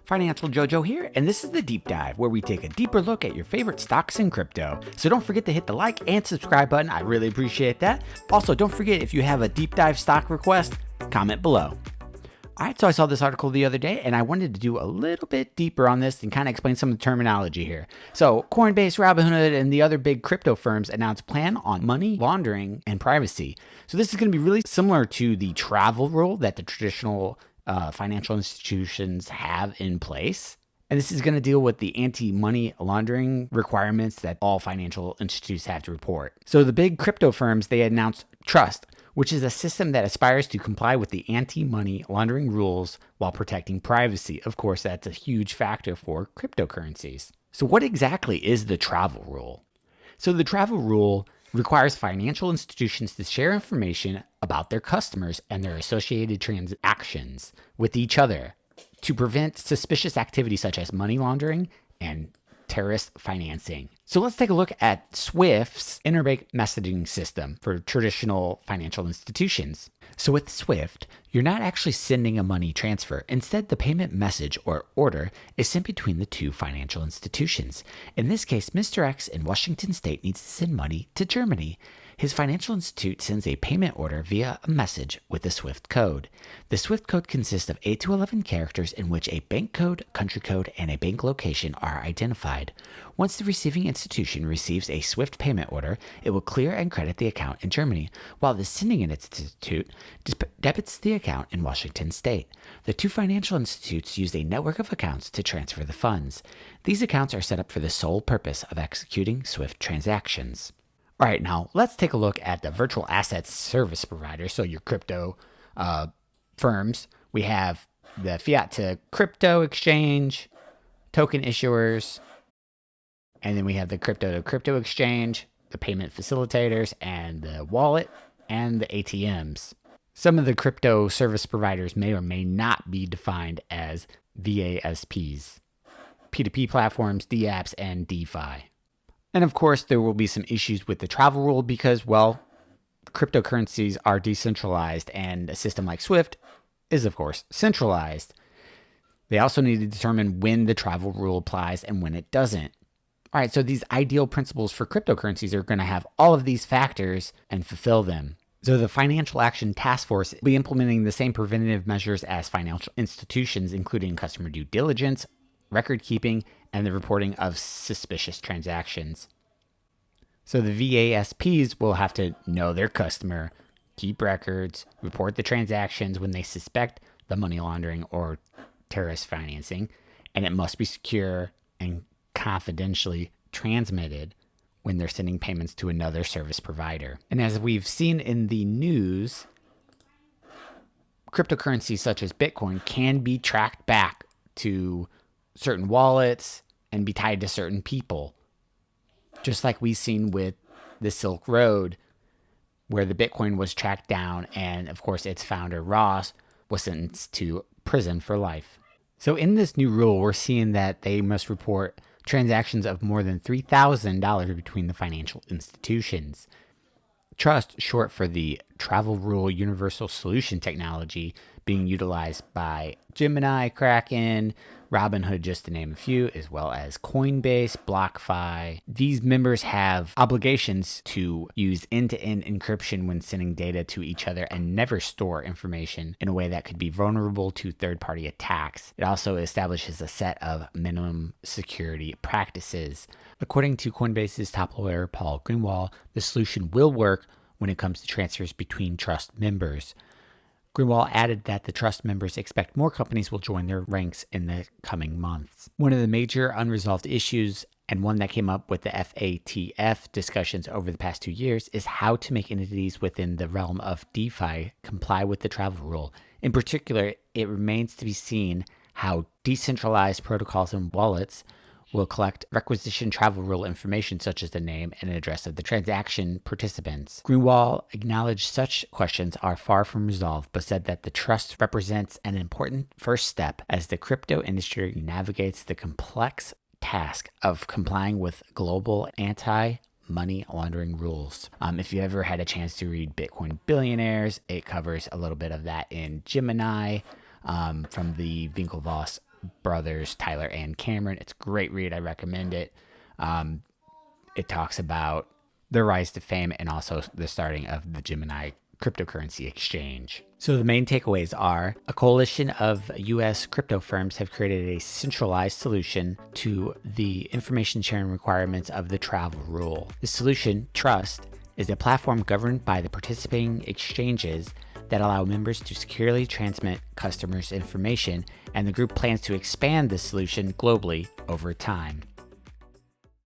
Financial Jojo here, and this is the Deep Dive, where we take a deeper look at your favorite stocks in crypto. So don't forget to hit the like and subscribe button. I really appreciate that. Also, don't forget, if you have a deep dive stock request, comment below. All right, so I saw this article the other day, and I wanted to do a little bit deeper on this and kind of explain some of the terminology here. So Coinbase, Robinhood, and the other big crypto firms announced plan on money laundering and privacy. So this is going to be really similar to the travel rule that the traditional financial institutions have in place. And this is going to deal with the anti-money laundering requirements that all financial institutions have to report. So the big crypto firms, they announced Trust, which is a system that aspires to comply with the anti-money laundering rules while protecting privacy. Of course, that's a huge factor for cryptocurrencies. So what exactly is the travel rule? So the travel rule requires financial institutions to share information about their customers and their associated transactions with each other to prevent suspicious activity such as money laundering and terrorist financing. So let's take a look at SWIFT's interbank messaging system for traditional financial institutions. So with SWIFT, you're not actually sending a money transfer. Instead, the payment message or order is sent between the two financial institutions. In this case, Mr. X in Washington State needs to send money to Germany. His financial institute sends a payment order via a message with a SWIFT code. The SWIFT code consists of 8 to 11 characters in which a bank code, country code, and a bank location are identified. Once the receiving institution receives a SWIFT payment order, it will clear and credit the account in Germany, while the sending institute debits the account in Washington State. The two financial institutes use a network of accounts to transfer the funds. These accounts are set up for the sole purpose of executing SWIFT transactions. All right, now let's take a look at the virtual assets service providers. So your crypto firms. We have the fiat to crypto exchange, token issuers, and then we have the crypto to crypto exchange, the payment facilitators, and the wallet, and the ATMs. Some of the crypto service providers may or may not be defined as VASPs, P2P platforms, DApps, and DeFi. And of course, there will be some issues with the travel rule because, well, cryptocurrencies are decentralized and a system like SWIFT is, of course, centralized. They also need to determine when the travel rule applies and when it doesn't. All right, so these ideal principles for cryptocurrencies are going to have all of these factors and fulfill them. So the Financial Action Task Force will be implementing the same preventative measures as financial institutions, including customer due diligence, record keeping, and the reporting of suspicious transactions. So the VASPs will have to know their customer, keep records, report the transactions when they suspect the money laundering or terrorist financing, and it must be secure and confidentially transmitted when they're sending payments to another service provider. And as we've seen in the news, cryptocurrencies such as Bitcoin can be tracked back to certain wallets and be tied to certain people. Just like we've seen with the Silk Road, where the Bitcoin was tracked down and, of course, its founder, Ross, was sentenced to prison for life. So in this new rule, we're seeing that they must report transactions of more than $3,000 between the financial institutions. Trust, short for the Travel Rule Universal Solution technology, being utilized by Gemini, Kraken, Robinhood, just to name a few, as well as Coinbase, BlockFi. These members have obligations to use end-to-end encryption when sending data to each other and never store information in a way that could be vulnerable to third-party attacks. It also establishes a set of minimum security practices. According to Coinbase's top lawyer, Paul Greenwald, the solution will work when it comes to transfers between trust members. Greenwald added that the trust members expect more companies will join their ranks in the coming months. One of the major unresolved issues, and one that came up with the FATF discussions over the past 2 years, is how to make entities within the realm of DeFi comply with the travel rule. In particular, it remains to be seen how decentralized protocols and wallets will collect requisition travel rule information such as the name and address of the transaction participants. Greenwald acknowledged such questions are far from resolved, but said that the trust represents an important first step as the crypto industry navigates the complex task of complying with global anti-money laundering rules. If you ever had a chance to read Bitcoin Billionaires, it covers a little bit of that in Gemini from the Winklevoss brothers, Tyler and Cameron. It's a great read. I recommend it. It talks about the rise to fame and also the starting of the Gemini cryptocurrency exchange. So the main takeaways are a coalition of US crypto firms have created a centralized solution to the information sharing requirements of the travel rule. The solution, Trust, is a platform governed by the participating exchanges that allow members to securely transmit customers' information, and the group plans to expand this solution globally over time.